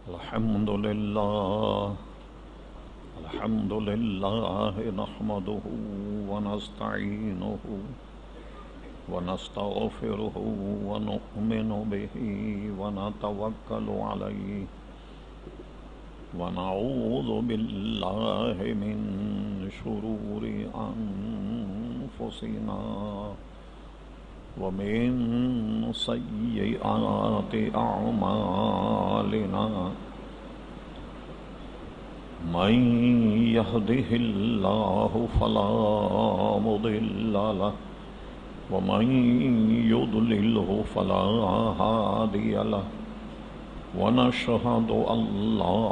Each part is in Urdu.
الحمد لله الحمد لله نحمده ونستعينه ونستغفره ونؤمن به ونتوكل عليه ونعوذ بالله من شرور أنفسنا ومن سيئات أعمالنا من يهده الله فلا مضل له ومن يضلله فلا هادي له ونشهد أن لا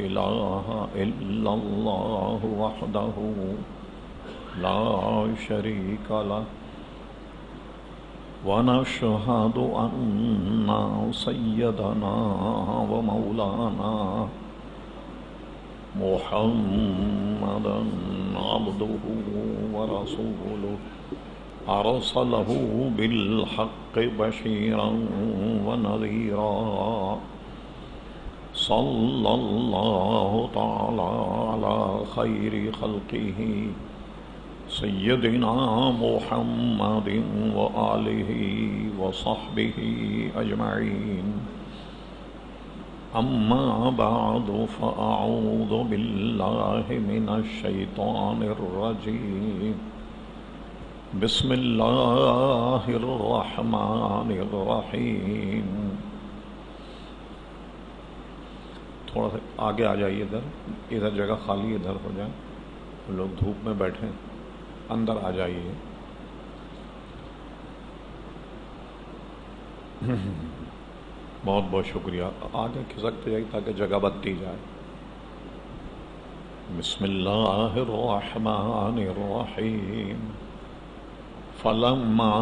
إله إلا الله وحده لا شريك له ونشهد أن سيدنا ومولانا محمدا عبده ورسوله أرسله بالحق بشيرا ونذيرا صلى الله تعالى على خير خلقه سيدنا محمد وآله وصحبه أجمعين أما بعد فأعوذ بالله من الشيطان الرجيم بسم الله الرحمن الرحيم. تھوڑا سا آگے آ جائیے، ادھر جگہ خالی، ادھر ہو جائیں، لوگ دھوپ میں بیٹھیں، اندر آ جائیے. بہت بہت شکریہ. آگے کھسکتے جائیے تاکہ جگہ بنتی جائے. بسم اللہ الرحمن الرحیم. فلما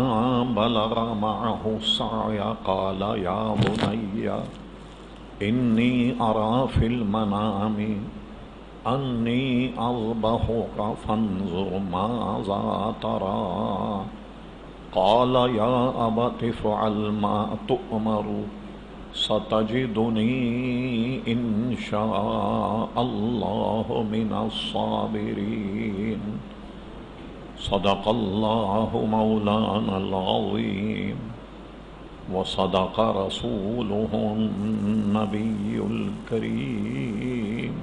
بلغ معه السعي قال يا بني إني أرى في المنام أني أذبحك فانظر ماذا ترى قال يا أبت افعل ما تؤمر ستجدني إن شاء الله من الصابرين. صدق الله مولانا العظيم وصدق رسوله النبي الكريم.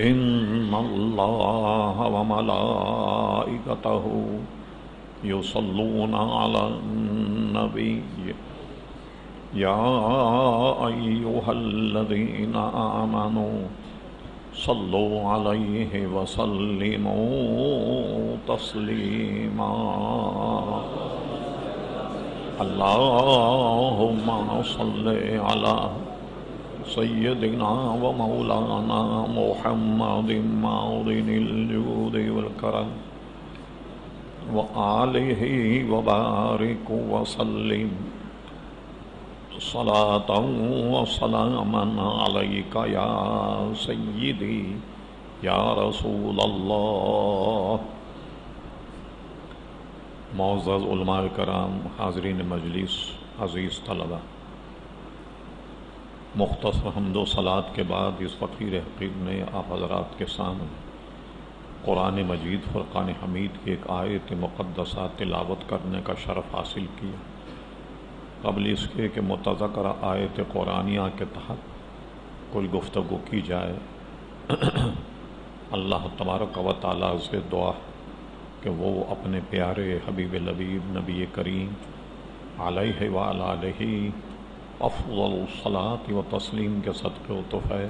إن الله وملائكته يصلون على النبي يا أيها الذين آمنوا صلوا عليه وسلموا تسليما. اللهم صل على سيدنا ومولانا محمد معدن الجود والكرم وآله وبارك وسلم صلاة وسلاما عليك يا سيدي يا رسول الله. معزز علماء کرام، حاضرین مجلس، عزیز طلبہ، مختصر حمد و صلات کے بعد اس فقیر حقیر نے آپ حضرات کے سامنے قرآن مجید فرقان حمید کی ایک آیت مقدسہ تلاوت کرنے کا شرف حاصل کیا. قبل اس کے کہ متذکرہ آیت قرآنیہ کے تحت کوئی گفتگو کی جائے، اللہ تبارک و تعالیٰ سے دعا کہ وہ اپنے پیارے حبیب لبیب نبی کریم علیہ وعلی آلہ افضل الصلاۃ و تسلیم کے صدقے و تحفے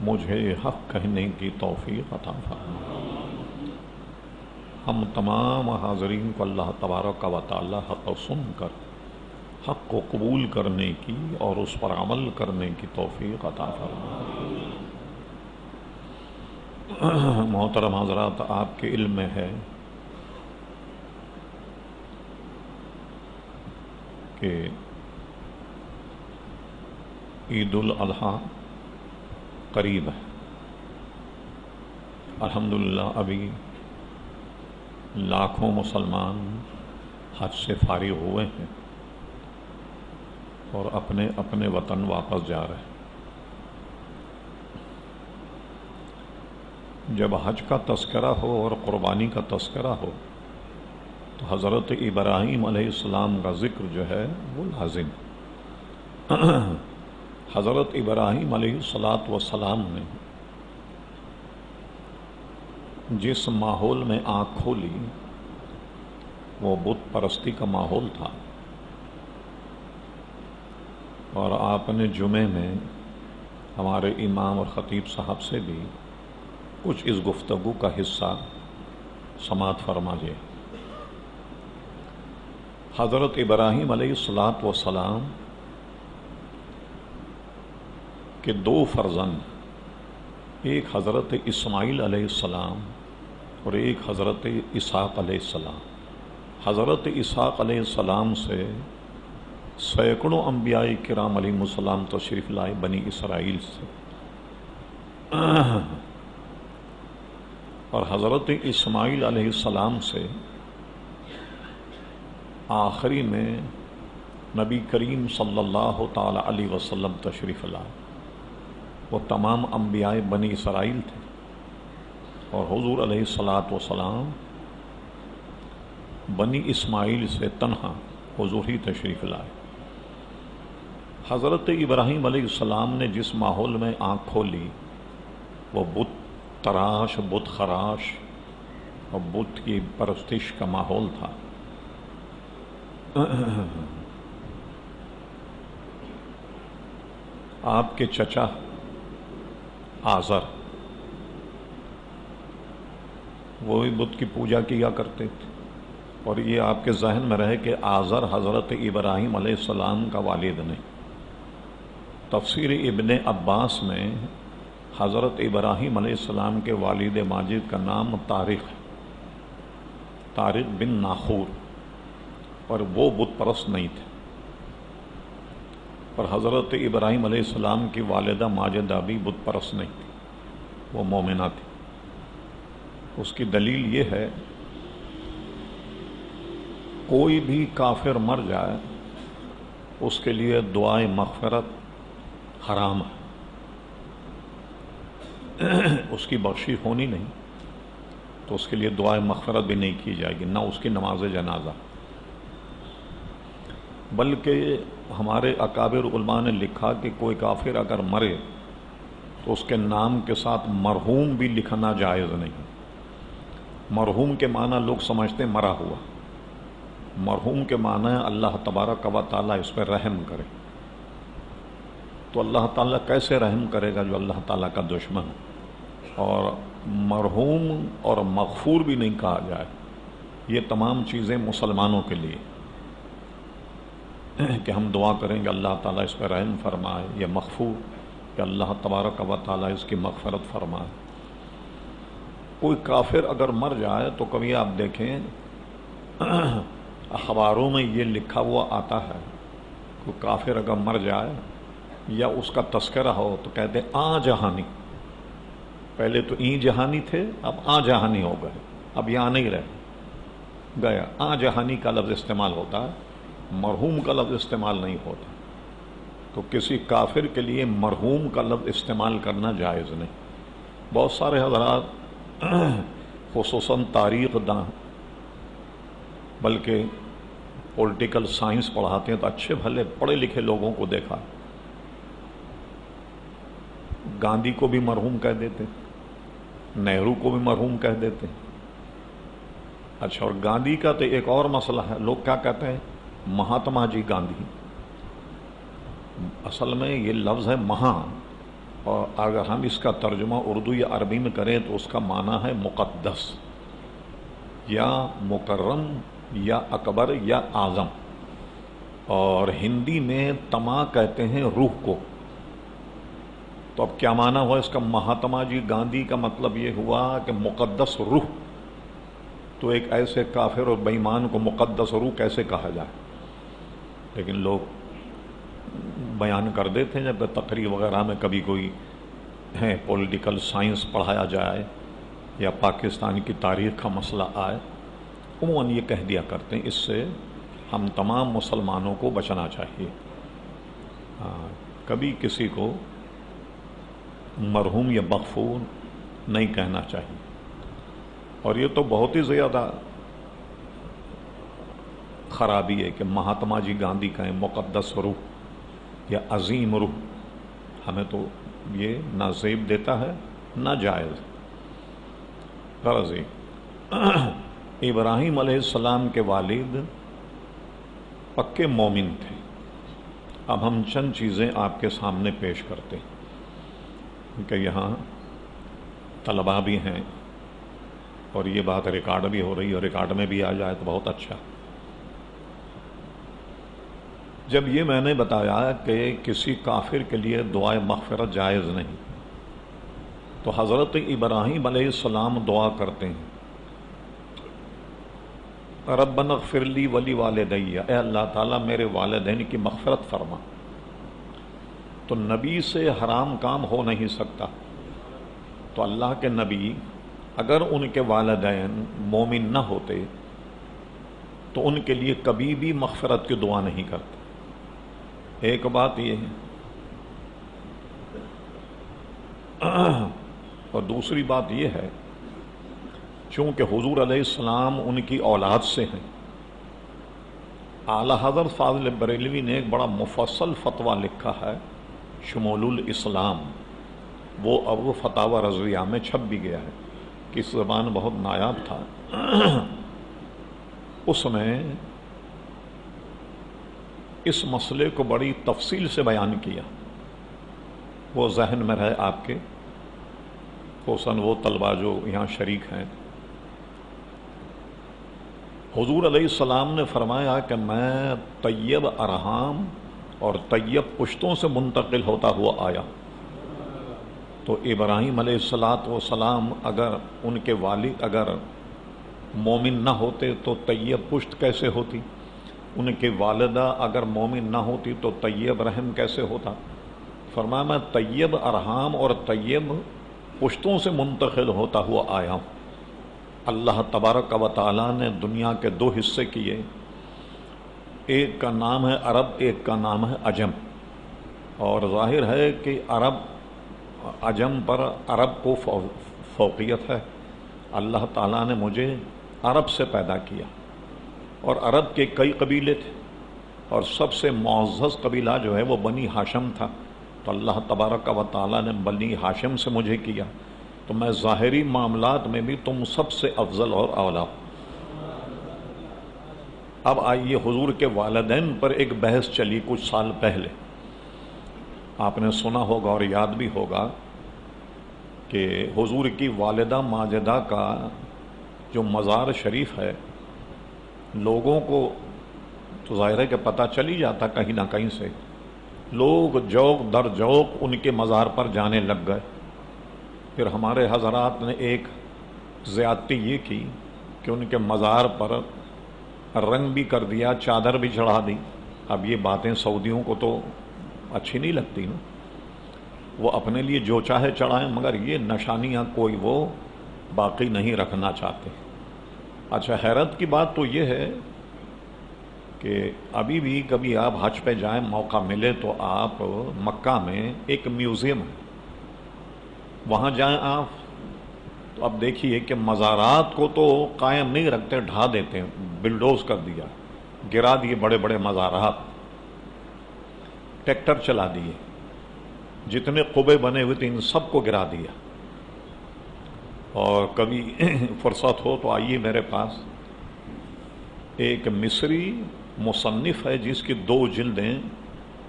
مجھے حق کہنے کی توفیق عطا فرمائے. ہم تمام حاضرین کو اللہ تبارک و تعالیٰ حق سن کر حق کو قبول کرنے کی اور اس پر عمل کرنے کی توفیق عطا فرمائے. محترم حضرات، آپ کے علم میں ہے کہ عید الاضحیٰ قریب ہے. الحمدللہ ابھی لاکھوں مسلمان حج سے فارغ ہوئے ہیں. اور اپنے اپنے وطن واپس جا رہے ہیں۔ جب حج کا تذکرہ ہو اور قربانی کا تذکرہ ہو تو حضرت ابراہیم علیہ السلام کا ذکر جو ہے وہ لازم۔ حضرت ابراہیم علیہ السلام نے جس ماحول میں آنکھ کھولی وہ بت پرستی کا ماحول تھا، اور آپ نے جمعے میں ہمارے امام اور خطیب صاحب سے بھی کچھ اس گفتگو کا حصہ سماعت فرمائیے۔ حضرت ابراہیم علیہ السلام کے دو فرزند، ایک حضرت اسماعیل علیہ السلام اور ایک حضرت اسحاق علیہ السلام۔ حضرت اسحاق علیہ السلام سے سینکڑوں انبیاء کرام علیہ السلام تشریف لائے بنی اسرائیل سے، اور حضرت اسماعیل علیہ السلام سے آخری میں نبی کریم صلی اللہ تعالی علیہ وسلم تشریف لائے۔ وہ تمام انبیاء بنی اسرائیل تھے، اور حضور علیہ السلام بنی اسماعیل سے تنہا حضور ہی تشریف لائے۔ حضرت ابراہیم علیہ السلام نے جس ماحول میں آنکھ کھولی وہ بت تراش، بت خراش اور بت کی پرستش کا ماحول تھا۔ آپ کے چچا آزر وہی بت کی پوجا کیا کرتے تھے، اور یہ آپ کے ذہن میں رہے کہ آزر حضرت ابراہیم علیہ السلام کا والد نہیں۔ تفسیر ابن عباس میں حضرت ابراہیم علیہ السلام کے والد ماجد کا نام طارق ہے، طارق بن ناخور، اور وہ بت پرست نہیں تھے۔ اور حضرت ابراہیم علیہ السلام کی والدہ ماجدہ بھی بت پرست نہیں تھی، وہ مومنہ تھی۔ اس کی دلیل یہ ہے کوئی بھی کافر مر جائے اس کے لیے دعائے مغفرت حرام ہے، اس کی بخشش ہونی نہیں، تو اس کے لیے دعائے مغفرت بھی نہیں کی جائے گی، نہ اس کی نماز جنازہ۔ بلکہ ہمارے اکابر علماء نے لکھا کہ کوئی کافر اگر مرے تو اس کے نام کے ساتھ مرحوم بھی لکھنا جائز نہیں۔ مرحوم کے معنی لوگ سمجھتے ہیں مرا ہوا، مرحوم کے معنی ہے اللہ تبارک و تعالیٰ اس پہ رحم کرے۔ تو اللہ تعالیٰ کیسے رحم کرے گا جو اللہ تعالیٰ کا دشمن ہے؟ اور مرحوم اور مغفور بھی نہیں کہا جائے، یہ تمام چیزیں مسلمانوں کے لیے کہ ہم دعا کریں گے اللہ تعالیٰ اس پہ رحم فرمائے، یا مغفور کہ اللہ تبارک و تعالیٰ اس کی مغفرت فرمائے۔ کوئی کافر اگر مر جائے تو کبھی آپ دیکھیں اخباروں میں یہ لکھا ہوا آتا ہے، کوئی کافر اگر مر جائے یا اس کا تذکرہ ہو تو کہتے ہیں آ جہانی، پہلے تو ای جہانی تھے، اب آ جہانی ہو گئے، اب یہاں نہیں رہے، گیا۔ آ جہانی کا لفظ استعمال ہوتا ہے، مرحوم کا لفظ استعمال نہیں ہوتا۔ تو کسی کافر کے لیے مرحوم کا لفظ استعمال کرنا جائز نہیں۔ بہت سارے حضرات خصوصاً تاریخ داں بلکہ پولیٹیکل سائنس پڑھاتے ہیں تو اچھے بھلے پڑھے لکھے لوگوں کو دیکھا، گاندھی کو بھی مرحوم کہہ دیتے، نہرو کو بھی مرحوم کہہ دیتے۔ اچھا، اور گاندھی کا تو ایک اور مسئلہ ہے، لوگ کیا کہتے ہیں مہاتما جی گاندھی، اصل میں یہ لفظ ہے مہا، اور اگر ہم اس کا ترجمہ اردو یا عربی میں کریں تو اس کا معنی ہے مقدس یا مکرم یا اکبر یا اعظم، اور ہندی میں تما کہتے ہیں روح کو۔ تو اب کیا معنی ہوا اس کا؟ مہاتما جی گاندھی کا مطلب یہ ہوا کہ مقدس روح، تو ایک ایسے کافر اور بے ایمان کو مقدس روح کیسے کہا جائے؟ لیکن لوگ بیان کر دیتے ہیں، جب تقریر وغیرہ میں کبھی کوئی ہے پولیٹیکل سائنس پڑھایا جائے یا پاکستان کی تاریخ کا مسئلہ آئے، عموماً یہ کہہ دیا کرتے ہیں۔ اس سے ہم تمام مسلمانوں کو بچنا چاہیے کبھی کسی کو مرحوم یا مغفور نہیں کہنا چاہیے. اور یہ تو بہت ہی زیادہ خرابی ہے کہ مہاتما جی گاندھی کہیں مقدس روح یا عظیم روح. ہمیں تو یہ نہ زیب دیتا ہے نہ جائز. غرض ابراہیم علیہ السلام کے والد پکے مومن تھے. اب ہم چند چیزیں آپ کے سامنے پیش کرتے ہیں کہ یہاں طلباء بھی ہیں اور یہ بات ریکارڈ بھی ہو رہی ہے اور ریکارڈ میں بھی آ جائے تو بہت اچھا. جب یہ میں نے بتایا کہ کسی کافر کے لیے دعائے مغفرت جائز نہیں، تو حضرت ابراہیم علیہ السلام دعا کرتے ہیں ربنا اغفر لی ولی والدی، اے اللہ تعالیٰ میرے والدین کی مغفرت فرما. تو نبی سے حرام کام ہو نہیں سکتا. تو اللہ کے نبی اگر ان کے والدین مومن نہ ہوتے تو ان کے لیے کبھی بھی مغفرت کی دعا نہیں کرتے. ایک بات یہ ہے. اور دوسری بات یہ ہے چونکہ حضور علیہ السلام ان کی اولاد سے ہیں. اعلیٰ حضرت فاضل بریلوی نے ایک بڑا مفصل فتویٰ لکھا ہے شمول الاسلام، وہ اب فتاوی رضویہ میں چھپ بھی گیا ہے، کس زبان بہت نایاب تھا. اس میں اس مسئلے کو بڑی تفصیل سے بیان کیا. وہ ذہن میں رہے آپ کے، خصوصاً وہ طلباء جو یہاں شریک ہیں. حضور علیہ السلام نے فرمایا کہ میں طیب ارحام اور طیب پشتوں سے منتقل ہوتا ہوا آیا. تو ابراہیم علیہ السلام اگر ان کے والد اگر مومن نہ ہوتے تو طیب پشت کیسے ہوتی؟ ان کے والدہ اگر مومن نہ ہوتی تو طیب رحم کیسے ہوتا؟ فرمایا میں طیب ارحام اور طیب پشتوں سے منتقل ہوتا ہوا آیا ہوں. اللہ تبارک و تعالیٰ نے دنیا کے دو حصے کیے، ایک کا نام ہے عرب، ایک کا نام ہے عجم. اور ظاہر ہے کہ عجم پر عرب کو فوقیت ہے. اللہ تعالیٰ نے مجھے عرب سے پیدا کیا اور عرب کے کئی قبیلے تھے اور سب سے معزز قبیلہ جو ہے وہ بنی ہاشم تھا. تو اللہ تبارک و تعالیٰ نے بنی ہاشم سے مجھے کیا. تو میں ظاہری معاملات میں بھی تم سب سے افضل اور اولا. اب آئیے حضور کے والدین پر ایک بحث چلی کچھ سال پہلے. آپ نے سنا ہوگا اور یاد بھی ہوگا کہ حضور کی والدہ ماجدہ کا جو مزار شریف ہے، لوگوں کو تو ظاہر ہے کہ پتہ چل ہی جاتا کہیں نہ کہیں سے. لوگ جوق در جوق ان کے مزار پر جانے لگ گئے. پھر ہمارے حضرات نے ایک زیادتی یہ کی کہ ان کے مزار پر رنگ بھی کر دیا، چادر بھی چڑھا دی. اب یہ باتیں سعودیوں کو تو اچھی نہیں لگتی نا، وہ اپنے لیے جو چاہے چڑھائیں، مگر یہ نشانیاں کوئی وہ باقی نہیں رکھنا چاہتے. اچھا، حیرت کی بات تو یہ ہے کہ ابھی بھی کبھی آپ حج پہ جائیں، موقع ملے تو آپ مکہ میں ایک میوزیم ہے، وہاں جائیں آپ تو اب دیکھیے کہ مزارات کو تو قائم نہیں رکھتے، ڈھا دیتے ہیں، بلڈوز کر دیا، گرا دیے بڑے بڑے مزارات، ٹریکٹر چلا دیے، جتنے قبے بنے ہوئے تھے ان سب کو گرا دیا. اور کبھی فرصت ہو تو آئیے میرے پاس. ایک مصری مصنف ہے جس کی 2 جلدیں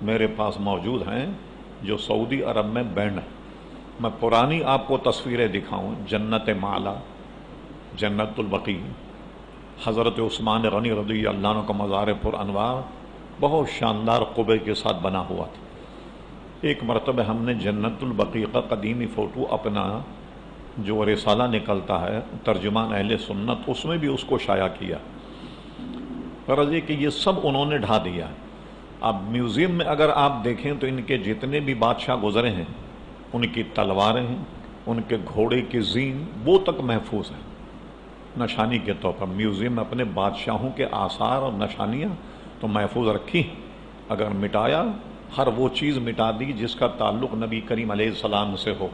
میرے پاس موجود ہیں جو سعودی عرب میں بینڈ ہے. میں پرانی آپ کو تصویریں دکھاؤں. جنت معلا، جنت البقیع، حضرت عثمان غنی رضی اللہ عنہ کا مزار پر انوار بہت شاندار قبے کے ساتھ بنا ہوا تھا. ایک مرتبہ ہم نے جنت البقیع کا قدیمی فوٹو اپنا جو رسالہ نکلتا ہے ترجمان اہل سنت، اس میں بھی اس کو شائع کیا. غرض یہ کہ یہ سب انہوں نے ڈھا دیا. اب میوزیم میں اگر آپ دیکھیں تو ان کے جتنے بھی بادشاہ گزرے ہیں، ان کی تلواریں ہیں، ان کے گھوڑے کی زین، وہ تک محفوظ ہیں نشانی کے طور پر. میوزیم میں اپنے بادشاہوں کے آثار اور نشانیاں تو محفوظ رکھی. اگر مٹایا ہر وہ چیز مٹا دی جس کا تعلق نبی کریم علیہ السلام سے ہو،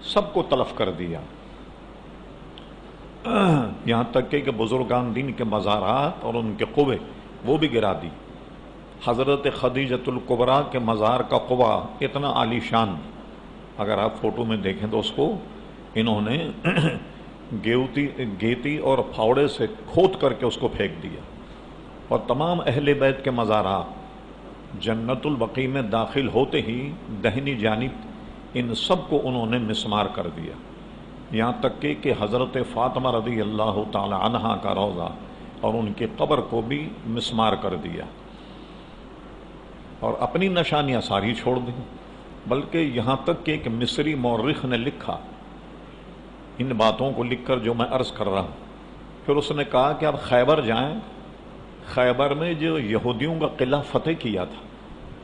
سب کو تلف کر دیا، یہاں تک کہ بزرگان دین کے مزارات اور ان کے قبے وہ بھی گرا دی۔ حضرت خدیجۃ الکبریٰ کے مزار کا قبہ اتنا عالی شان، اگر آپ فوٹو میں دیکھیں تو اس کو انہوں نے گیتی اور پھاوڑے سے کھود کر کے اس کو پھینک دیا، اور تمام اہل بیت کے مزارات جنت البقیع میں داخل ہوتے ہی دہنی جانب ان سب کو انہوں نے مسمار کر دیا، یہاں تک کہ حضرت فاطمہ رضی اللہ تعالی عنہا کا روضہ اور ان کی قبر کو بھی مسمار کر دیا، اور اپنی نشانیاں ساری چھوڑ دیں۔ بلکہ یہاں تک کہ ایک مصری مورخ نے لکھا، ان باتوں کو لکھ کر جو میں عرض کر رہا ہوں، پھر اس نے کہا کہ آپ خیبر جائیں، خیبر میں جو یہودیوں کا قلعہ فتح کیا تھا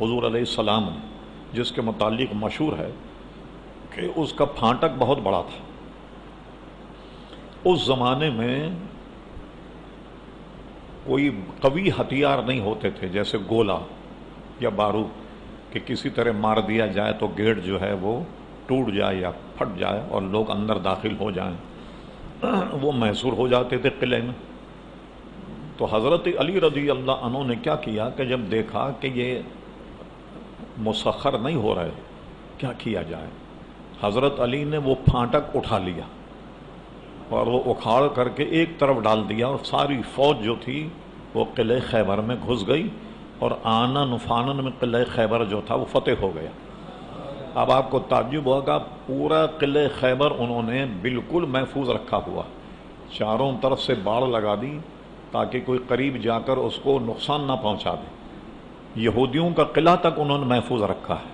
حضور علیہ السلام نے، جس کے متعلق مشہور ہے کہ اس کا پھانٹک بہت بڑا تھا، اس زمانے میں کوئی قوی ہتھیار نہیں ہوتے تھے جیسے گولہ یا بارود کہ کسی طرح مار دیا جائے تو گیٹ جو ہے وہ ٹوٹ جائے یا پھٹ جائے اور لوگ اندر داخل ہو جائیں، وہ محصور ہو جاتے تھے قلعے میں۔ تو حضرت علی رضی اللہ عنہ نے کیا کیا کہ جب دیکھا کہ یہ مسخر نہیں ہو رہے، کیا کیا جائے، حضرت علی نے وہ پھانٹک اٹھا لیا اور وہ اکھاڑ کر کے ایک طرف ڈال دیا، اور ساری فوج جو تھی وہ قلعہ خیبر میں گھس گئی، اور آنن فانن میں قلعہ خیبر جو تھا وہ فتح ہو گیا۔ اب آپ کو تعجب ہوگا، پورا قلعہ خیبر انہوں نے بالکل محفوظ رکھا ہوا، چاروں طرف سے باڑ لگا دی تاکہ کوئی قریب جا کر اس کو نقصان نہ پہنچا دے۔ یہودیوں کا قلعہ تک انہوں نے محفوظ رکھا ہے،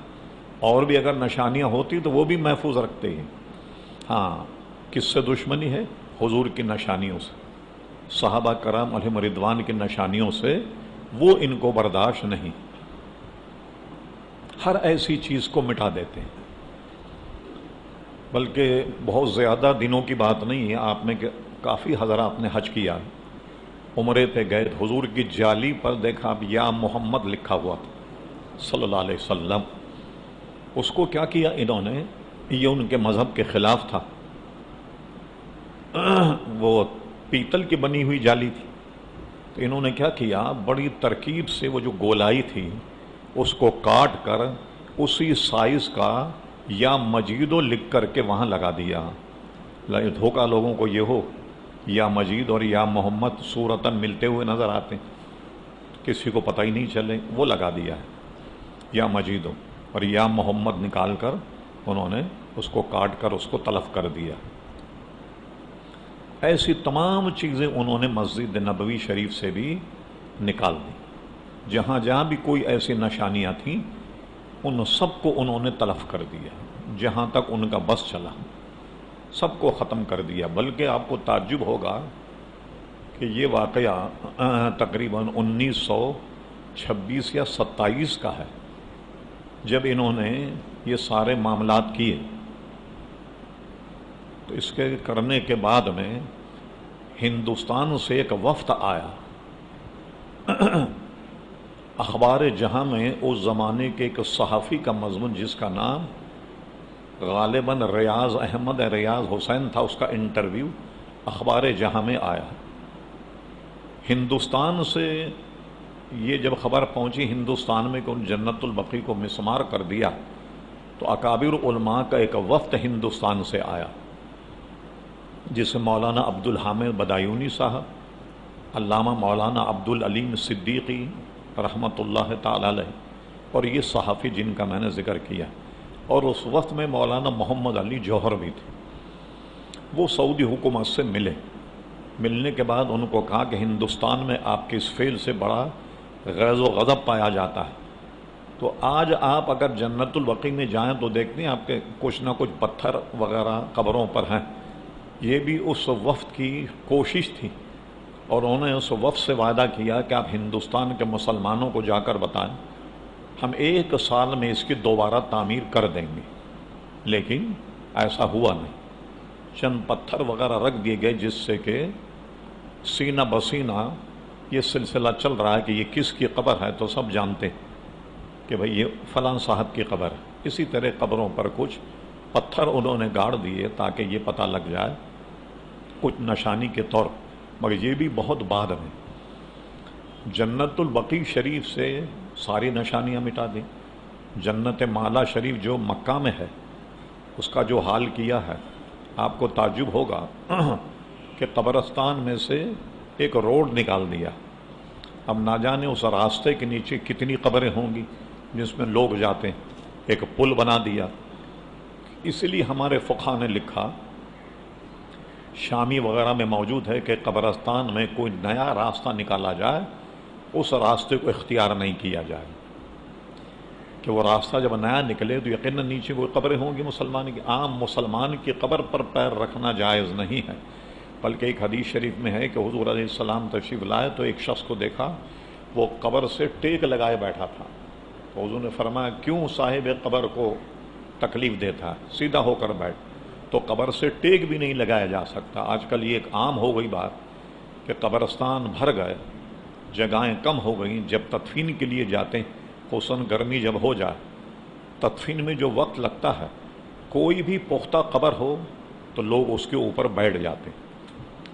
اور بھی اگر نشانیاں ہوتی تو وہ بھی محفوظ رکھتے ہیں۔ ہاں، کس سے دشمنی ہے؟ حضور کی نشانیوں سے، صحابہ کرام علیہم رضوان کی نشانیوں سے، وہ ان کو برداشت نہیں، ہر ایسی چیز کو مٹا دیتے ہیں۔ بلکہ بہت زیادہ دنوں کی بات نہیں ہے، آپ میں کافی حضرات نے حج کیا، عمرے پہ گئے، حضور کی جالی پر دیکھا اب یا محمد لکھا ہوا تھا صلی اللہ علیہ وسلم، اس کو کیا کیا انہوں نے، یہ ان کے مذہب کے خلاف تھا، وہ پیتل کی بنی ہوئی جالی تھی، تو انہوں نے کیا کیا، بڑی ترکیب سے وہ جو گولائی تھی اس کو کاٹ کر اسی سائز کا یا مجیدو لکھ کر کے وہاں لگا دیا۔ دھوکہ لوگوں کو یہ ہو یا مجید اور یا محمد صورتاً ملتے ہوئے نظر آتے، کسی کو پتہ ہی نہیں چلے، وہ لگا دیا ہے یا مجیدو، اور یا محمد نکال کر انہوں نے اس کو کاٹ کر اس کو تلف کر دیا۔ ایسی تمام چیزیں انہوں نے مسجد نبوی شریف سے بھی نکال دی، جہاں جہاں بھی کوئی ایسی نشانیاں تھیں ان سب کو انہوں نے تلف کر دیا، جہاں تک ان کا بس چلا سب کو ختم کر دیا۔ بلکہ آپ کو تعجب ہوگا کہ یہ واقعہ تقریباً 1926 یا 27 کا ہے، جب انہوں نے یہ سارے معاملات کیے، تو اس کے کرنے کے بعد میں ہندوستان سے ایک وفد آیا۔ اخبار جہاں میں اس زمانے کے ایک صحافی کا مضمون جس کا نام غالباً ریاض احمد ریاض حسین تھا، اس کا انٹرویو اخبار جہاں میں آیا۔ ہندوستان سے یہ جب خبر پہنچی ہندوستان میں کہ ان جنت البقیع کو مسمار کر دیا، تو اکابر علماء کا ایک وفد ہندوستان سے آیا، جسے مولانا عبد الحامد بدایونی صاحب، علامہ مولانا عبد العلیم صدیقی رحمۃ اللہ تعالی علیہ، اور یہ صحافی جن کا میں نے ذکر کیا، اور اس وقت میں مولانا محمد علی جوہر بھی تھے۔ وہ سعودی حکومت سے ملنے کے بعد ان کو کہا کہ ہندوستان میں آپ کے اس فعل سے بڑا غیظ و غضب پایا جاتا ہے، تو آج آپ اگر جنت البقیع میں جائیں تو دیکھتے ہیں آپ کے کچھ نہ کچھ پتھر وغیرہ قبروں پر ہیں۔ یہ بھی اس وفد کی کوشش تھی، اور انہوں نے اس وفد سے وعدہ کیا کہ آپ ہندوستان کے مسلمانوں کو جا کر بتائیں، ہم 1 سال میں اس کی دوبارہ تعمیر کر دیں گے۔ لیکن ایسا ہوا نہیں، چند پتھر وغیرہ رکھ دیے گئے، جس سے کہ سینہ بسینہ یہ سلسلہ چل رہا ہے کہ یہ کس کی قبر ہے، تو سب جانتے، کہ بھئی یہ فلاں صاحب کی قبر ہے. اسی طرح قبروں پر کچھ پتھر انہوں نے گاڑ دیے تاکہ یہ پتہ لگ جائے کچھ نشانی کے طور. مگر یہ بھی بہت بعد میں. جنت البقیع شریف سے ساری نشانیاں مٹا دیں. جنت مالا شریف جو مکہ میں ہے اس کا جو حال کیا ہے آپ کو تعجب ہوگا کہ قبرستان میں سے ایک روڈ نکال دیا. اب نہ جانے اس راستے کے نیچے کتنی قبریں ہوں گی جس میں لوگ جاتے ہیں. ایک پل بنا دیا. اس لیے ہمارے فقہا نے لکھا، شامی وغیرہ میں موجود ہے کہ قبرستان میں کوئی نیا راستہ نکالا جائے اس راستے کو اختیار نہیں کیا جائے، کہ وہ راستہ جب نیا نکلے تو یقیناً نیچے کوئی قبریں ہوں گی مسلمان کی. عام مسلمان کی قبر پر پیر رکھنا جائز نہیں ہے. بلکہ ایک حدیث شریف میں ہے کہ حضور علیہ السلام تشریف لائے تو ایک شخص کو دیکھا وہ قبر سے ٹیک لگائے بیٹھا تھا. تو حضور نے فرمایا کیوں صاحب قبر کو تکلیف دیتا ہے، سیدھا ہو کر بیٹھ. تو قبر سے ٹیک بھی نہیں لگایا جا سکتا. آج کل یہ ایک عام ہو گئی بات کہ قبرستان بھر گئے، جگہیں کم ہو گئیں. جب تدفین کے لیے جاتے ہیں خصوصاً گرمی جب ہو جائے، تدفین میں جو وقت لگتا ہے، کوئی بھی پختہ قبر ہو تو لوگ اس کے اوپر بیٹھ جاتے ہیں.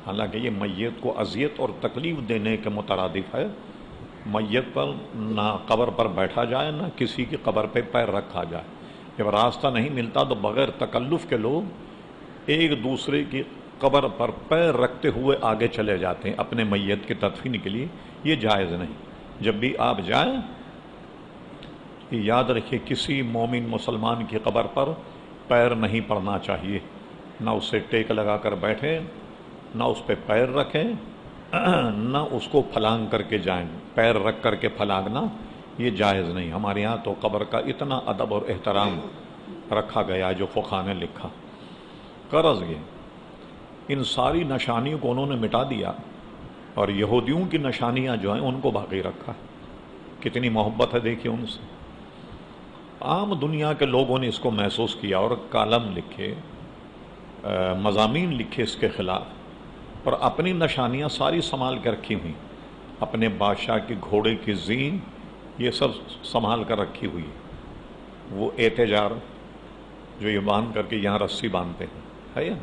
حالانکہ یہ میت کو اذیت اور تکلیف دینے کے مترادف ہے. میت پر نہ قبر پر بیٹھا جائے نہ کسی کی قبر پہ پیر رکھا جائے. جب راستہ نہیں ملتا تو بغیر تکلف کے لوگ ایک دوسرے کی قبر پر پیر رکھتے ہوئے آگے چلے جاتے ہیں اپنے میت کی تدفین کے لیے. یہ جائز نہیں. جب بھی آپ جائیں یاد رکھیے کسی مومن مسلمان کی قبر پر پیر نہیں پڑنا چاہیے. نہ اسے ٹیک لگا کر بیٹھیں، نہ اس پہ پیر رکھیں، نہ اس کو پھلانگ کر کے جائیں. پیر رکھ کر کے پھلانگنا یہ جائز نہیں. ہمارے یہاں تو قبر کا اتنا ادب اور احترام رکھا گیا جو فقہا نے لکھا. غرض یہ ان ساری نشانیوں کو انہوں نے مٹا دیا اور یہودیوں کی نشانیاں جو ہیں ان کو باقی رکھا. کتنی محبت ہے دیکھیے ان سے. عام دنیا کے لوگوں نے اس کو محسوس کیا اور کالم لکھے، مضامین لکھے اس کے خلاف، اور اپنی نشانیاں ساری سنبھال کے رکھی ہوئی. اپنے بادشاہ کی گھوڑے کی زین یہ سب سنبھال کر رکھی ہوئی. وہ احتجار جو یہ باندھ کر کے یہاں رسی باندھتے ہیں ہے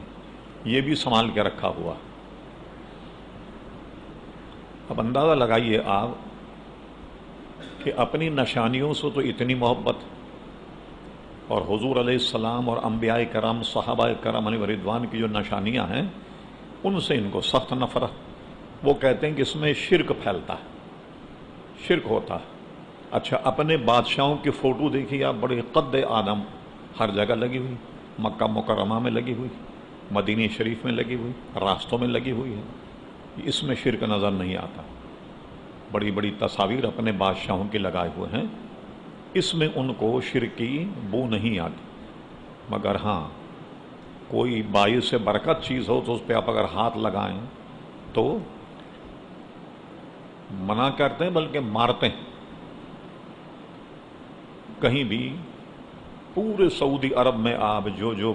یہ بھی سنبھال کے رکھا ہوا. اب اندازہ لگائیے آپ کہ اپنی نشانیوں سے تو اتنی محبت، اور حضور علیہ السلام اور انبیاء کرام صحابہ کرام علیہ رضوان کی جو نشانیاں ہیں ان سے ان کو سخت نفرت. وہ کہتے ہیں کہ اس میں شرک پھیلتا ہے، شرک ہوتا ہے. اچھا اپنے بادشاہوں کی فوٹو دیکھیے آپ، بڑے قد آدم ہر جگہ لگی ہوئی، مکہ مکرمہ میں لگی ہوئی، مدینہ شریف میں لگی ہوئی، راستوں میں لگی ہوئی ہے. اس میں شرک نظر نہیں آتا. بڑی بڑی تصاویر اپنے بادشاہوں کی لگائے ہوئے ہیں، اس میں ان کو شرک کی بو نہیں آتی. مگر ہاں کوئی باعث برکت چیز ہو تو اس پہ آپ اگر ہاتھ لگائیں تو منع کرتے ہیں بلکہ مارتے ہیں. کہیں بھی پورے سعودی عرب میں آپ جو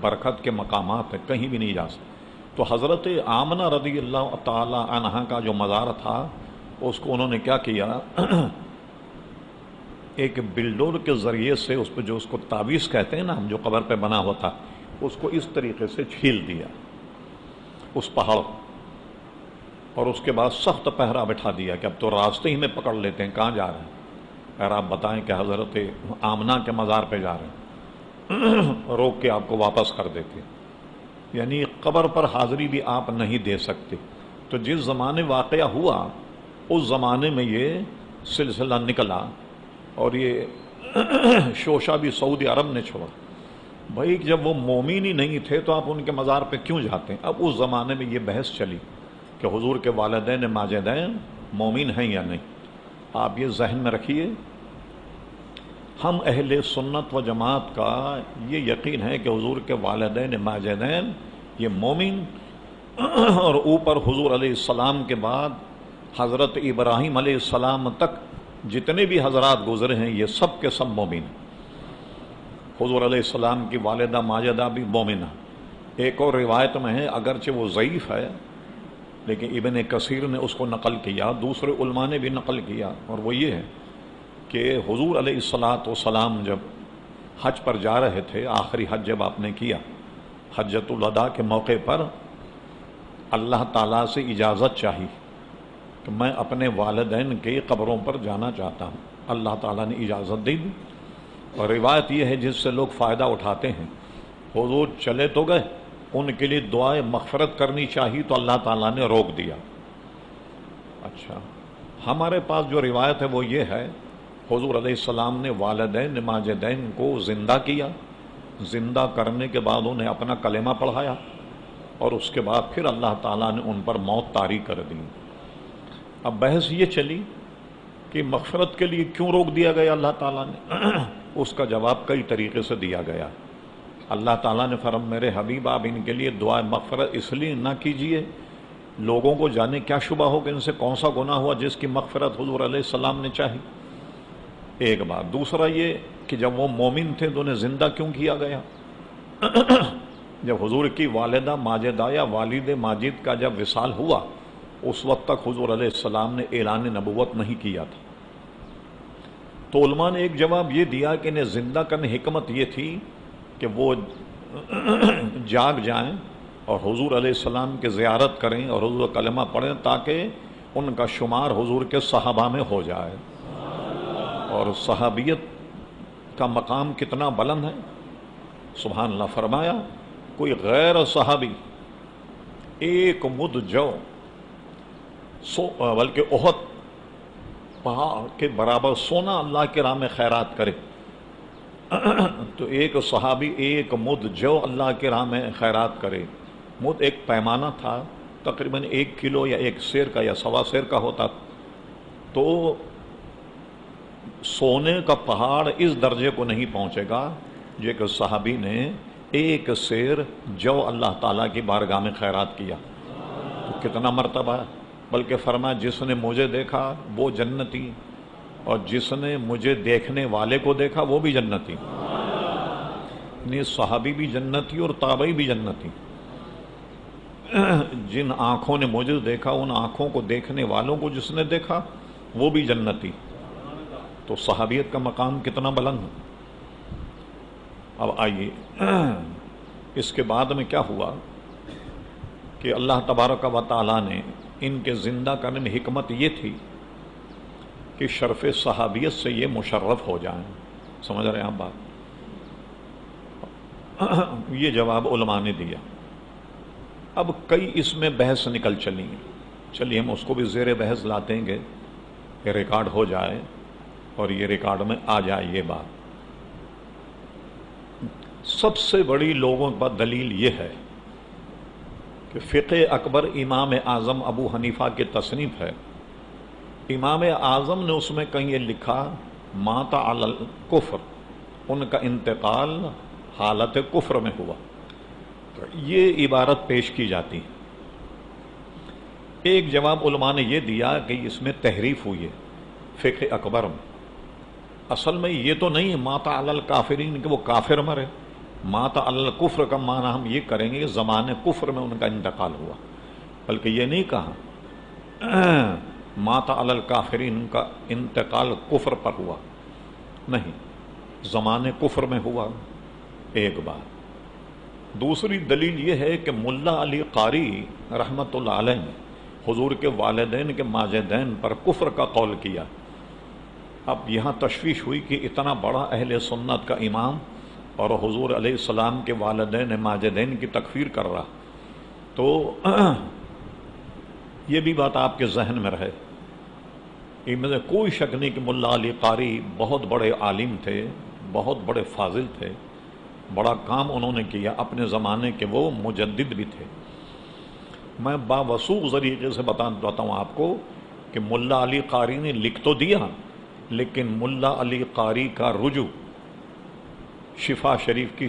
برکت کے مقامات ہیں کہیں بھی نہیں جا سکتے. تو حضرت آمنہ رضی اللہ تعالی عنہا کا جو مزار تھا اس کو انہوں نے کیا کیا، ایک بلڈور کے ذریعے سے اس پہ جو اس کو تعویذ کہتے ہیں نا ہم، جو قبر پہ بنا ہوا تھا، اس کو اس طریقے سے چھیل دیا اس پہاڑ، اور اس کے بعد سخت پہرا بٹھا دیا کہ اب تو راستے ہی میں پکڑ لیتے ہیں کہاں جا رہے ہیں. اگر آپ بتائیں کہ حضرت آمنہ کے مزار پہ جا رہے ہیں روک کے آپ کو واپس کر دیتے. یعنی قبر پر حاضری بھی آپ نہیں دے سکتے. تو جس زمانے واقعہ ہوا اس زمانے میں یہ سلسلہ نکلا اور یہ شوشہ بھی سعودی عرب نے چھوڑا. بھائی جب وہ مومن ہی نہیں تھے تو آپ ان کے مزار پہ کیوں جاتے ہیں؟ اب اس زمانے میں یہ بحث چلی کہ حضور کے والدین ماجدین مومن ہیں یا نہیں. آپ یہ ذہن میں رکھیے، ہم اہل سنت و جماعت کا یہ یقین ہے کہ حضور کے والدین ماجدین یہ مومن، اور اوپر حضور علیہ السلام کے بعد حضرت ابراہیم علیہ السلام تک جتنے بھی حضرات گزرے ہیں یہ سب کے سب مومن. حضور علیہ السلام کی والدہ ماجدہ بھی مومنہ. ایک اور روایت میں ہے، اگرچہ وہ ضعیف ہے لیکن ابن کثیر نے اس کو نقل کیا، دوسرے علماء نے بھی نقل کیا، اور وہ یہ ہے کہ حضور علیہ الصلاۃ والسلام جب حج پر جا رہے تھے، آخری حج جب آپ نے کیا، حجۃ الوداع کے موقع پر اللہ تعالیٰ سے اجازت چاہی کہ میں اپنے والدین کے قبروں پر جانا چاہتا ہوں. اللہ تعالیٰ نے اجازت دے دی. اور روایت یہ ہے جس سے لوگ فائدہ اٹھاتے ہیں، حضور چلے تو گئے، ان کے لیے دعائے مغفرت کرنی چاہیے تو اللہ تعالیٰ نے روک دیا. اچھا، ہمارے پاس جو روایت ہے وہ یہ ہے، حضور علیہ السلام نے والدین ماجدین کو زندہ کیا، زندہ کرنے کے بعد انہیں اپنا کلمہ پڑھایا، اور اس کے بعد پھر اللہ تعالیٰ نے ان پر موت طاری کر دی. اب بحث یہ چلی کہ مغفرت کے لیے کیوں روک دیا گیا اللہ تعالیٰ نے؟ اس کا جواب کئی طریقے سے دیا گیا. اللہ تعالیٰ نے فرمایا میرے حبیب آپ ان کے لیے دعا مغفرت اس لیے نہ کیجئے، لوگوں کو جانے کیا شبہ ہو کہ ان سے کون سا گناہ ہوا جس کی مغفرت حضور علیہ السلام نے چاہی. ایک بات. دوسرا یہ کہ جب وہ مومن تھے تو انہیں زندہ کیوں کیا گیا؟ جب حضور کی والدہ ماجدہ یا والد ماجد کا جب وصال ہوا، اس وقت تک حضور علیہ السلام نے اعلان نبوت نہیں کیا تھا. تو علماء نے ایک جواب یہ دیا کہ انہیں زندہ کرنے حکمت یہ تھی کہ وہ جاگ جائیں اور حضور علیہ السلام کی زیارت کریں اور حضور کلمہ پڑھیں، تاکہ ان کا شمار حضور کے صحابہ میں ہو جائے. اور صحابیت کا مقام کتنا بلند ہے، سبحان اللہ. فرمایا کوئی غیر صحابی ایک مد جو بلکہ احد پہاڑ کے برابر سونا اللہ کے راہ میں خیرات کرے، تو ایک صحابی ایک مد جو اللہ کے راہ میں خیرات کرے. مد ایک پیمانہ تھا، تقریباً 1 کلو یا 1 سیر کا یا 1.25 سیر کا ہوتا. تو سونے کا پہاڑ اس درجے کو نہیں پہنچے گا جو کہ صحابی نے 1 سیر جو اللہ تعالیٰ کی بارگاہ میں خیرات کیا. تو کتنا مرتبہ ہے. بلکہ فرمایا جس نے مجھے دیکھا وہ جنتی، اور جس نے مجھے دیکھنے والے کو دیکھا وہ بھی جنتی. یعنی صحابی بھی جنتی اور تابعی بھی جنتی. جن آنکھوں نے مجھے دیکھا ان آنکھوں کو دیکھنے والوں کو جس نے دیکھا وہ بھی جنتی. تو صحابیت کا مقام کتنا بلند ہے. اب آئیے اس کے بعد میں کیا ہوا کہ اللہ تبارک و تعالیٰ نے ان کے زندہ کرنے میں حکمت یہ تھی کہ شرف صحابیت سے یہ مشرف ہو جائیں. سمجھ رہے ہیں آپ بات؟ یہ جواب علماء نے دیا. اب کئی اس میں بحث نکل چلی. چلیے ہم اس کو بھی زیر بحث لاتے ہیں کہ ریکارڈ ہو جائے اور یہ ریکارڈ میں آ جائے یہ بات. سب سے بڑی لوگوں پر دلیل یہ ہے کہ فقہ اکبر امام اعظم ابو حنیفہ کی تصنیف ہے. امام اعظم نے اس میں کہیں یہ لکھا مات علی الکفر، ان کا انتقال حالت کفر میں ہوا. یہ عبارت پیش کی جاتی ہے. ایک جواب علماء نے یہ دیا کہ اس میں تحریف ہوئی ہے فقہ اکبر میں. اصل میں یہ تو نہیں مات علی الکافرین کہ وہ کافر مرے. مات علی الکفر کا معنی ہم یہ کریں گے کہ زمانے کفر میں ان کا انتقال ہوا. بلکہ یہ نہیں کہا مات علی الکافرین کا انتقال کفر پر ہوا، نہیں، زمانے کفر میں ہوا. ایک بات. دوسری دلیل یہ ہے کہ ملا علی قاری رحمۃ اللہ علیہ نے حضور کے والدین کے ماجدین پر کفر کا قول کیا. اب یہاں تشویش ہوئی کہ اتنا بڑا اہل سنت کا امام اور حضور علیہ السلام کے والدین ماجدین کی تکفیر کر رہا. تو یہ بھی بات آپ کے ذہن میں رہے. ان میں سے کوئی شک نہیں کہ ملا علی قاری بہت بڑے عالم تھے، بہت بڑے فاضل تھے، بڑا کام انہوں نے کیا اپنے زمانے کے، وہ مجدد بھی تھے. میں باوثوق طریقے سے بتاتا ہوں آپ کو کہ ملا علی قاری نے لکھ تو دیا، لیکن ملا علی قاری کا رجوع شفا شریف کی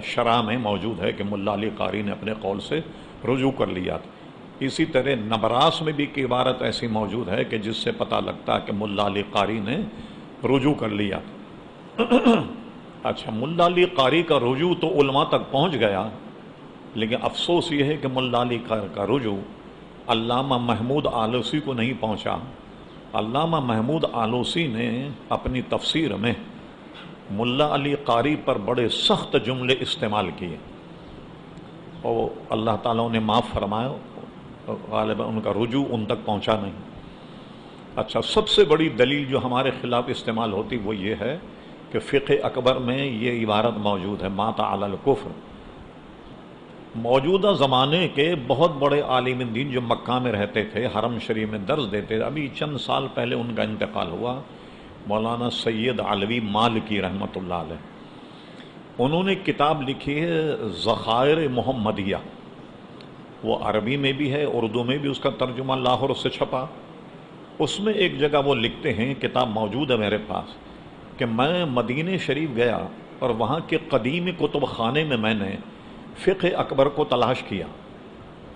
شرح میں موجود ہے کہ ملا علی قاری نے اپنے قول سے رجوع کر لیا تھا. اسی طرح نبراس میں بھی ایک عبارت ایسی موجود ہے کہ جس سے پتہ لگتا ہے کہ ملا علی قاری نے رجوع کر لیا تھا. اچھا، ملا علی قاری کا رجوع تو علماء تک پہنچ گیا، لیکن افسوس یہ ہے کہ ملا علی قاری کا رجوع علامہ محمود آلوسی کو نہیں پہنچا. علامہ محمود آلوسی نے اپنی تفسیر میں ملا علی قاری پر بڑے سخت جملے استعمال کیے اور اللہ تعالیٰ انہیں معاف فرمایا، غالباً ان کا رجوع ان تک پہنچا نہیں۔ اچھا، سب سے بڑی دلیل جو ہمارے خلاف استعمال ہوتی وہ یہ ہے کہ فقہ اکبر میں یہ عبارت موجود ہے، مات علی الکفر۔ موجودہ زمانے کے بہت بڑے عالم دین جو مکہ میں رہتے تھے، حرم شریف میں درس دیتے تھے، ابھی چند سال پہلے ان کا انتقال ہوا، مولانا سید علوی مالکی رحمۃ اللہ علیہ، انہوں نے کتاب لکھی ہے ذخائر محمدیہ، وہ عربی میں بھی ہے، اردو میں بھی اس کا ترجمہ لاہور سے چھپا۔ اس میں ایک جگہ وہ لکھتے ہیں، کتاب موجود ہے میرے پاس، کہ میں مدینہ شریف گیا اور وہاں کے قدیم کتب خانے میں نے فقہ اکبر کو تلاش کیا۔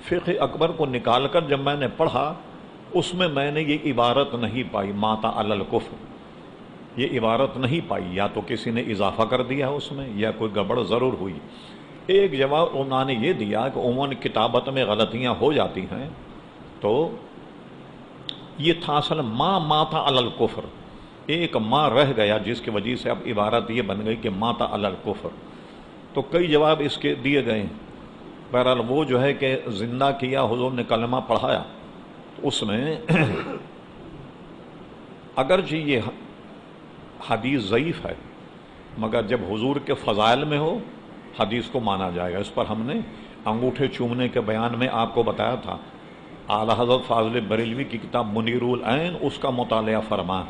فقہ اکبر کو نکال کر جب میں نے پڑھا، اس میں نے یہ عبارت نہیں پائی مات علی الکفر، یہ عبارت نہیں پائی، یا تو کسی نے اضافہ کر دیا اس میں یا کوئی گڑبڑ ضرور ہوئی۔ ایک جواب انہوں نے یہ دیا کہ عموماً کتابت میں غلطیاں ہو جاتی ہیں، تو یہ تھا اصل ما مات علی الکفر، ایک ما رہ گیا جس کی وجہ سے اب عبارت یہ بن گئی کہ مات علی الکفر۔ تو کئی جواب اس کے دیے گئے، بہرحال وہ جو ہے کہ زندہ کیا، حضور نے کلمہ پڑھایا، تو اس میں اگرچہ یہ حدیث ضعیف ہے مگر جب حضور کے فضائل میں ہو حدیث کو مانا جائے گا۔ اس پر ہم نے انگوٹھے چومنے کے بیان میں آپ کو بتایا تھا، اعلیٰ حضرت فاضل بریلوی کی کتاب منیر العین، اس کا مطالعہ فرمائیں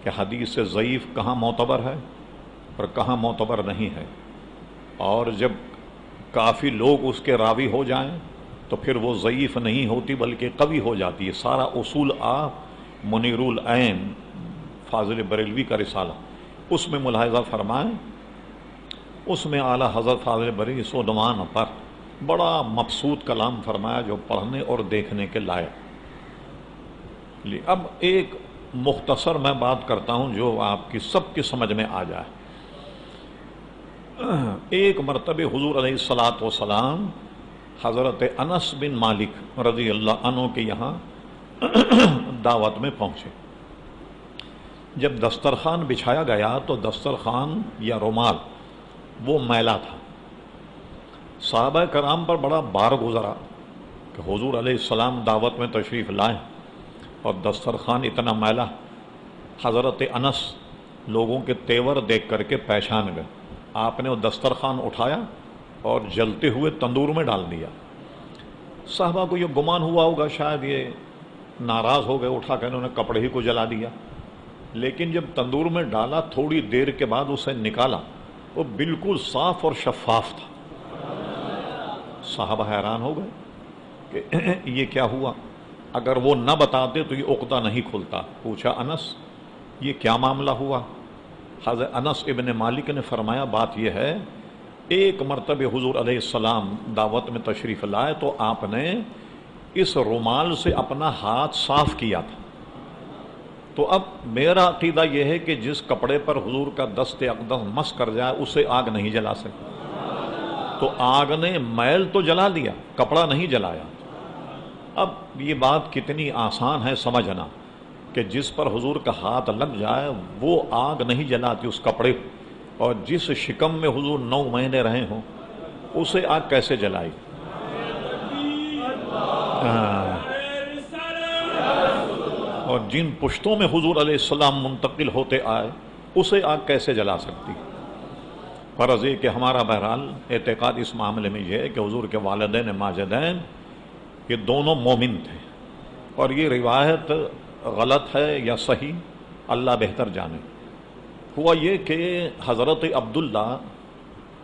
کہ حدیث سے ضعیف کہاں معتبر ہے اور کہاں معتبر نہیں ہے، اور جب کافی لوگ اس کے راوی ہو جائیں تو پھر وہ ضعیف نہیں ہوتی بلکہ قوی ہو جاتی ہے۔ سارا اصول منیر العین فاضل بریلوی کا رسالہ، اس میں ملاحظہ فرمائیں، اس میں اعلیٰ حضرت فاضل بریلوی اس عنوان پر بڑا مبسوط کلام فرمایا جو پڑھنے اور دیکھنے کے لائق۔ اب ایک مختصر میں بات کرتا ہوں جو آپ کی سب کی سمجھ میں آ جائے۔ ایک مرتبہ حضور علیہ الصلاۃ والسلام حضرت انس بن مالک رضی اللہ عنہ کے یہاں دعوت میں پہنچے۔ جب دسترخوان بچھایا گیا تو دسترخوان یا رومال وہ میلا تھا۔ صحابہ کرام پر بڑا بار گزرا کہ حضور علیہ السلام دعوت میں تشریف لائیں اور دسترخوان اتنا میلا۔ حضرت انس لوگوں کے تیور دیکھ کر کے پہچان گئے، آپ نے وہ دسترخوان اٹھایا اور جلتے ہوئے تندور میں ڈال دیا۔ صحابہ کو یہ گمان ہوا ہوگا شاید یہ ناراض ہو گئے، اٹھا کر انہوں نے کپڑے ہی کو جلا دیا، لیکن جب تندور میں ڈالا تھوڑی دیر کے بعد اسے نکالا، وہ بالکل صاف اور شفاف تھا۔ صحابہ حیران ہو گئے کہ یہ کیا ہوا، اگر وہ نہ بتاتے تو یہ عقدہ نہیں کھلتا۔ پوچھا انس یہ کیا معاملہ ہوا؟ حضرت انس ابن مالک نے فرمایا بات یہ ہے، ایک مرتبہ حضور علیہ السلام دعوت میں تشریف لائے تو آپ نے اس رومال سے اپنا ہاتھ صاف کیا تھا، تو اب میرا عقیدہ یہ ہے کہ جس کپڑے پر حضور کا دست اقدس مس کر جائے اسے آگ نہیں جلا سکتی، تو آگ نے میل تو جلا دیا، کپڑا نہیں جلایا۔ اب یہ بات کتنی آسان ہے سمجھنا کہ جس پر حضور کا ہاتھ لگ جائے وہ آگ نہیں جلاتی اس کپڑے کو، اور جس شکم میں حضور 9 مہینے رہے ہوں اسے آگ کیسے جلائی؟ اور جن پشتوں میں حضور علیہ السلام منتقل ہوتے آئے اسے آگ کیسے جلا سکتی؟ فرض یہ کہ ہمارا بہرحال اعتقاد اس معاملے میں یہ ہے کہ حضور کے والدین ماجدین یہ دونوں مومن تھے، اور یہ روایت غلط ہے یا صحیح اللہ بہتر جانے۔ ہوا یہ کہ حضرت عبداللہ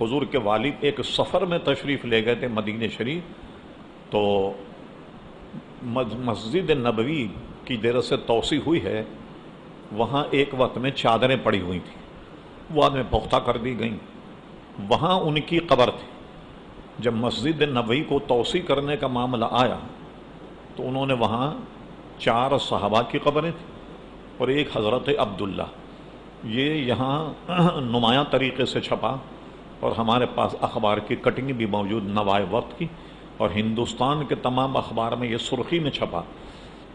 حضور کے والد ایک سفر میں تشریف لے گئے تھے مدینہ شریف، تو مسجد نبوی کی دیر سے توسیع ہوئی ہے، وہاں ایک وقت میں چادریں پڑی ہوئی تھیں، وہ آدمی پختہ کر دی گئیں، وہاں ان کی قبر تھی۔ جب مسجد نبوی کو توسیع کرنے کا معاملہ آیا تو انہوں نے وہاں 4 صحابہ کی قبریں تھیں اور ایک حضرت عبداللہ، یہ یہاں نمایاں طریقے سے چھپا، اور ہمارے پاس اخبار کی کٹنگ بھی موجود نوائے وقت کی، اور ہندوستان کے تمام اخبار میں یہ سرخی میں چھپا۔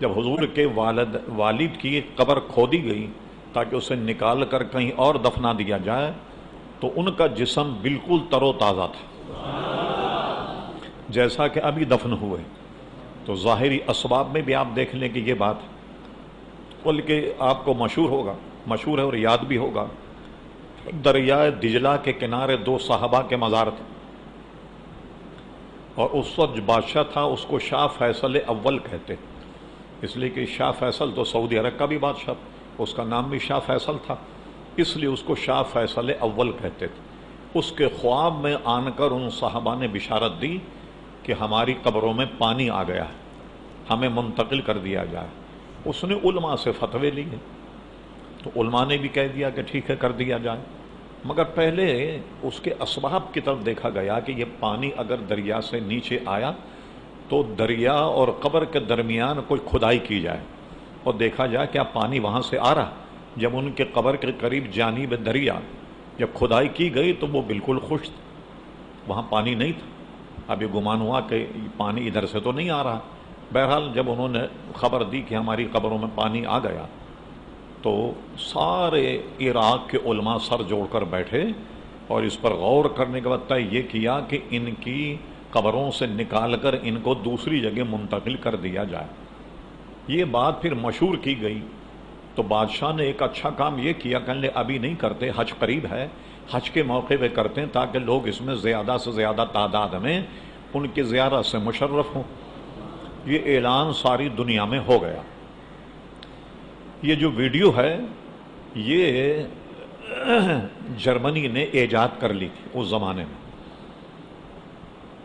جب حضور کے والد کی قبر کھودی گئی تاکہ اسے نکال کر کہیں اور دفنا دیا جائے تو ان کا جسم بالکل تر و تازہ تھا جیسا کہ ابھی دفن ہوئے. تو ظاہری اسباب میں بھی آپ دیکھ لیں کہ یہ بات، بلکہ آپ کو مشہور ہے اور یاد بھی ہوگا، دریائے دجلہ کے کنارے 2 صحابہ کے مزار تھے، اور اس وقت جو بادشاہ تھا اس کو شاہ فیصل اول کہتے، اس لیے کہ شاہ فیصل تو سعودی عرب کا بھی بادشاہ، اس کا نام بھی شاہ فیصل تھا، اس لیے اس کو شاہ فیصل اول کہتے تھے. اس کے خواب میں آن کر ان صحابہ نے بشارت دی کہ ہماری قبروں میں پانی آ گیا ہے، ہمیں منتقل کر دیا جائے. اس نے علماء سے فتوے لیے تو علماء نے بھی کہہ دیا کہ ٹھیک ہے کر دیا جائے، مگر پہلے اس کے اسباب کی طرف دیکھا گیا کہ یہ پانی اگر دریا سے نیچے آیا تو دریا اور قبر کے درمیان کوئی کھدائی کی جائے اور دیکھا جائے کیا پانی وہاں سے آ رہا. جب ان کے قبر کے قریب جانب دریا جب کھدائی کی گئی تو وہ بالکل خشک تھا، وہاں پانی نہیں تھا. اب یہ گمان ہوا کہ پانی ادھر سے تو نہیں آ رہا. بہرحال جب انہوں نے خبر دی کہ ہماری قبروں میں پانی آ گیا تو سارے عراق کے علماء سر جوڑ کر بیٹھے اور اس پر غور کرنے کے بعد طے یہ کیا کہ ان کی قبروں سے نکال کر ان کو دوسری جگہ منتقل کر دیا جائے. یہ بات پھر مشہور کی گئی تو بادشاہ نے ایک اچھا کام یہ کیا کہ ابھی نہیں کرتے، حج قریب ہے، حج کے موقع پہ کرتے ہیں تاکہ لوگ اس میں زیادہ سے زیادہ تعداد میں ان کی زیارت سے مشرف ہوں. یہ اعلان ساری دنیا میں ہو گیا. یہ جو ویڈیو ہے یہ جرمنی نے ایجاد کر لی تھی اس زمانے میں،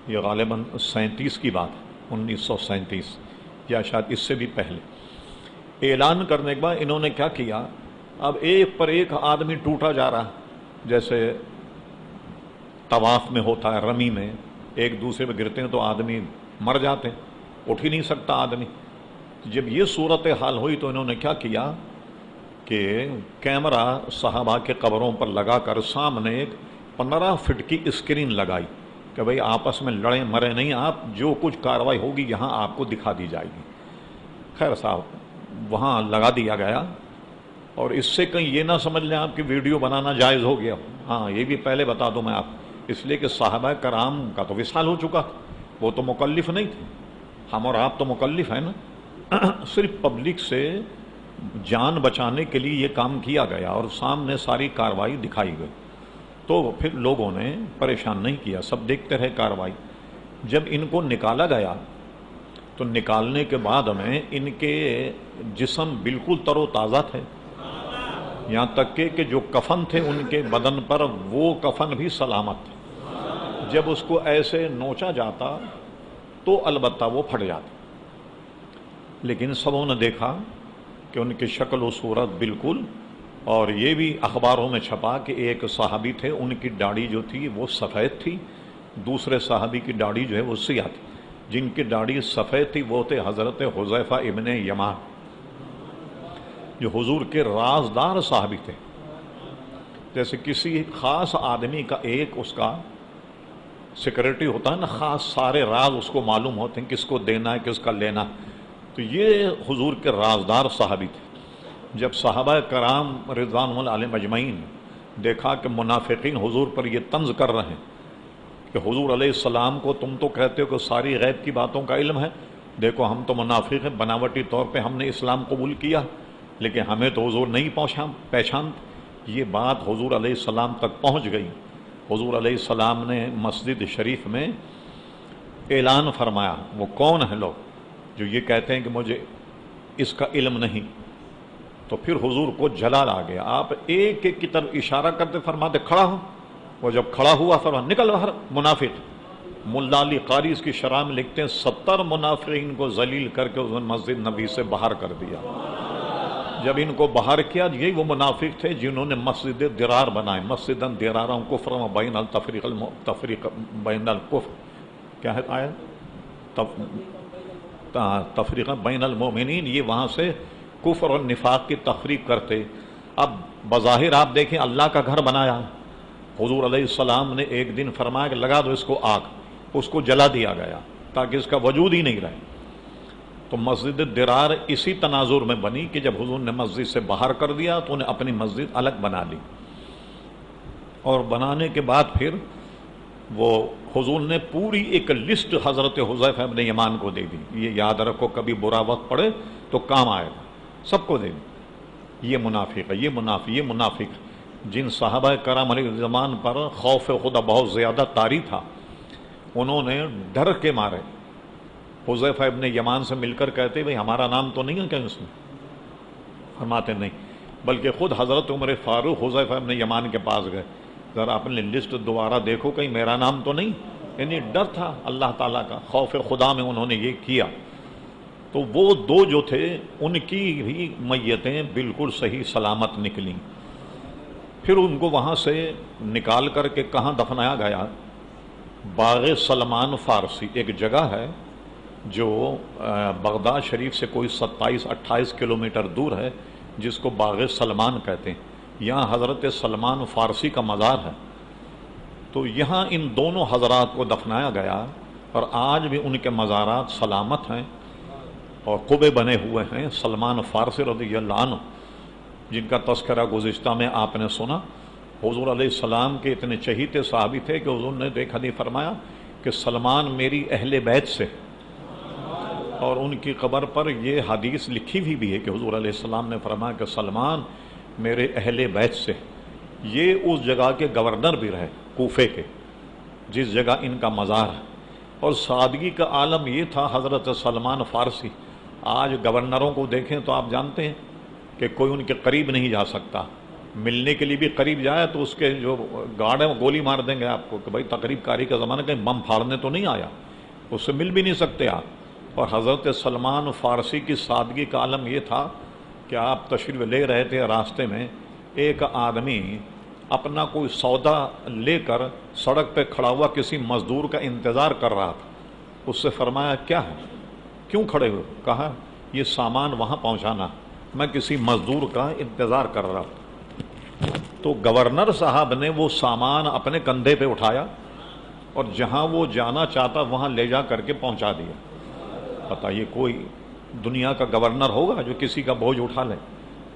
یہ غالباً 37 کی بات ہے، 1937 یا شاید اس سے بھی پہلے. اعلان کرنے کے بعد انہوں نے کیا کیا، اب ایک پر ایک آدمی ٹوٹا جا رہا، جیسے طواف میں ہوتا ہے، رمی میں ایک دوسرے پہ گرتے ہیں تو آدمی مر جاتے ہیں، اٹھ ہی نہیں سکتا آدمی. جب یہ صورتحال ہوئی تو انہوں نے کیا کیا کہ کیمرہ صحابہ کے قبروں پر لگا کر سامنے ایک 15 فٹ کی اسکرین لگائی کہ بھئی آپس میں لڑیں مرے نہیں آپ، جو کچھ کارروائی ہوگی یہاں آپ کو دکھا دی جائے گی. خیر صاحب وہاں لگا دیا گیا، اور اس سے کہیں یہ نہ سمجھ لیں آپ کہ ویڈیو بنانا جائز ہو گیا. ہاں یہ بھی پہلے بتا دوں میں آپ، اس لیے کہ صحابہ کرام کا تو وصال ہو چکا، وہ تو مکلف نہیں تھے، ہم اور آپ تو مکلف ہیں نا. صرف پبلک سے جان بچانے کے لیے یہ کام کیا گیا اور سامنے ساری کارروائی دکھائی گئی. تو پھر لوگوں نے پریشان نہیں کیا، سب دیکھتے رہے کارروائی. جب ان کو نکالا گیا تو نکالنے کے بعد میں ان کے جسم بالکل تر و تازہ تھے، یہاں تک کہ جو کفن تھے ان کے بدن پر وہ کفن بھی سلامت تھے. جب اس کو ایسے نوچا جاتا تو البتہ وہ پھٹ جاتا، لیکن سبوں نے دیکھا کہ ان کی شکل و صورت بالکل، اور یہ بھی اخباروں میں چھپا کہ ایک صحابی تھے ان کی داڑھی جو تھی وہ سفید تھی، دوسرے صحابی کی داڑھی جو ہے وہ سیاہ تھی. جن کی داڑھی سفید تھی وہ تھے حضرت حذیفہ ابن یمان، جو حضور کے رازدار صحابی تھے. جیسے کسی خاص آدمی کا ایک اس کا سیکرٹری ہوتا ہے نا، خاص سارے راز اس کو معلوم ہوتے ہیں، کس کو دینا ہے کس کا لینا. تو یہ حضور کے رازدار صحابی تھے. جب صحابہ کرام رضوان اللہ علیہم اجمعین دیکھا کہ منافقین حضور پر یہ طنز کر رہے ہیں کہ حضور علیہ السلام کو تم تو کہتے ہو کہ ساری غیب کی باتوں کا علم ہے، دیکھو ہم تو منافق ہیں، بناوٹی طور پہ ہم نے اسلام قبول کیا لیکن ہمیں تو حضور نہیں پہچان. یہ بات حضور علیہ السلام تک پہنچ گئی. حضور علیہ السلام نے مسجد شریف میں اعلان فرمایا وہ کون ہیں لوگ جو یہ کہتے ہیں کہ مجھے اس کا علم نہیں. تو پھر حضور کو جلال آ گیا، آپ ایک ایک کی طرف اشارہ کرتے فرماتے کھڑا ہو. وہ جب کھڑا ہوا فرمایا نکل باہر منافق. ملا علی قاری اس کی شرح میں لکھتے ہیں 70 منافقین کو ذلیل کر کے اس نے مسجد نبی سے باہر کر دیا. جب ان کو باہر کیا یہی وہ منافق تھے جنہوں نے مسجد درار بنائے، مسجد درارا کفر و بین التفریق بین الکفر، کیا ہے آیا تفریق بین المومنین، یہ وہاں سے کفر اور نفاق کی تفریق کرتے. اب بظاہر آپ دیکھیں اللہ کا گھر بنایا. حضور علیہ السلام نے ایک دن فرمایا کہ لگا دو اس کو آگ، اس کو جلا دیا گیا تاکہ اس کا وجود ہی نہیں رہے. تو مسجد درار اسی تناظر میں بنی کہ جب حضور نے مسجد سے باہر کر دیا تو انہیں اپنی مسجد الگ بنا لی، اور بنانے کے بعد پھر وہ حضور نے پوری ایک لسٹ حضرت حذیفہ ابن یمان کو دے دی، یہ یاد رکھو کبھی برا وقت پڑے تو کام آئے گا، سب کو دے دی، یہ منافق ہے، یہ منافق، یہ منافق۔ جن صحابہ کرام علیہ الزمان پر خوف خدا بہت زیادہ طاری تھا، انہوں نے ڈر کے مارے حذیفہ ابن یمان سے مل کر کہتے بھئی ہمارا نام تو نہیں ہے کہیں اس میں؟ فرماتے نہیں، بلکہ خود حضرت عمر فاروق حذیفہ ابن یمان کے پاس گئے، ذرا اپنی لسٹ دوبارہ دیکھو کہیں میرا نام تو نہیں، یعنی ڈر تھا اللہ تعالیٰ کا، خوف خدا میں انہوں نے یہ کیا۔ تو وہ دو جو تھے ان کی بھی میتیں بالکل صحیح سلامت نکلیں۔ پھر ان کو وہاں سے نکال کر کے کہاں دفنایا گیا؟ باغ سلمان فارسی ایک جگہ ہے جو بغداد شریف سے کوئی 27-28 کلومیٹر دور ہے، جس کو باغ سلمان کہتے ہیں۔ یہاں حضرت سلمان فارسی کا مزار ہے، تو یہاں ان دونوں حضرات کو دفنایا گیا، اور آج بھی ان کے مزارات سلامت ہیں اور قبے بنے ہوئے ہیں۔ سلمان فارسی رضی اللہ عنہ جن کا تذکرہ گزشتہ میں آپ نے سنا، حضور علیہ السلام کے اتنے چہیتے صحابی تھے کہ حضور نے ایک حدیث فرمایا کہ سلمان میری اہل بیت سے، اور ان کی قبر پر یہ حدیث لکھی ہوئی بھی ہے کہ حضور علیہ السلام نے فرمایا کہ سلمان میرے اہل بیت سے۔ یہ اس جگہ کے گورنر بھی رہے، کوفے کے، جس جگہ ان کا مزار ہے، اور سادگی کا عالم یہ تھا حضرت سلمان فارسی۔ آج گورنروں کو دیکھیں تو آپ جانتے ہیں کہ کوئی ان کے قریب نہیں جا سکتا، ملنے کے لیے بھی قریب جائے تو اس کے جو گارڈ ہیں وہ گولی مار دیں گے آپ کو کہ بھائی تقریب کاری کا زمانہ، کہیں بم پھاڑنے تو نہیں آیا، اس سے مل بھی نہیں سکتے آپ۔ اور حضرت سلمان فارسی کی سادگی کا عالم یہ تھا کہ آپ تشریف لے رہے تھے، راستے میں ایک آدمی اپنا کوئی سودا لے کر سڑک پہ کھڑا ہوا کسی مزدور کا انتظار کر رہا تھا، اس سے فرمایا کیا ہے، کیوں کھڑے ہوئے؟ کہا یہ سامان وہاں پہنچانا، میں کسی مزدور کا انتظار کر رہا تھا۔ تو گورنر صاحب نے وہ سامان اپنے کندھے پہ اٹھایا اور جہاں وہ جانا چاہتا وہاں لے جا کر کے پہنچا دیا۔ بتائیے کوئی دنیا کا گورنر ہوگا جو کسی کا بوجھ اٹھا لے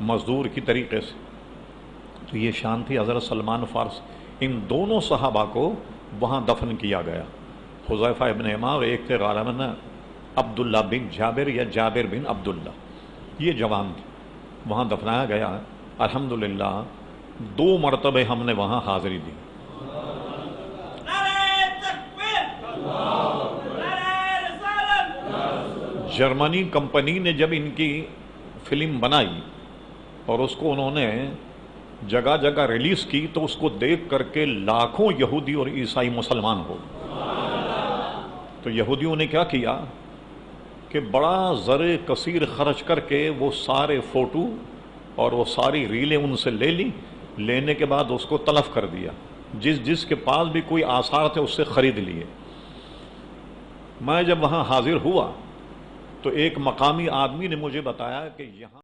مزدور کی طریقے سے؟ تو یہ شان تھی حضرت سلمان فارس۔ ان دونوں صحابہ کو وہاں دفن کیا گیا، حذیفہ ابن یمان، اور ایک تھے غالباً عبداللہ بن جابر یا جابر بن عبداللہ، یہ جوان تھے، وہاں دفنایا گیا۔ الحمدللہ 2 مرتبہ ہم نے وہاں حاضری دی۔ جرمنی کمپنی نے جب ان کی فلم بنائی اور اس کو انہوں نے جگہ جگہ ریلیز کی تو اس کو دیکھ کر کے لاکھوں یہودی اور عیسائی مسلمان ہو۔ تو یہودیوں نے کیا کیا کہ بڑا زر کثیر خرچ کر کے وہ سارے فوٹو اور وہ ساری ریلیں ان سے لے لی، لینے کے بعد اس کو تلف کر دیا، جس کے پاس بھی کوئی آثار تھے اس سے خرید لیے۔ میں جب وہاں حاضر ہوا تو ایک مقامی آدمی نے مجھے بتایا کہ یہاں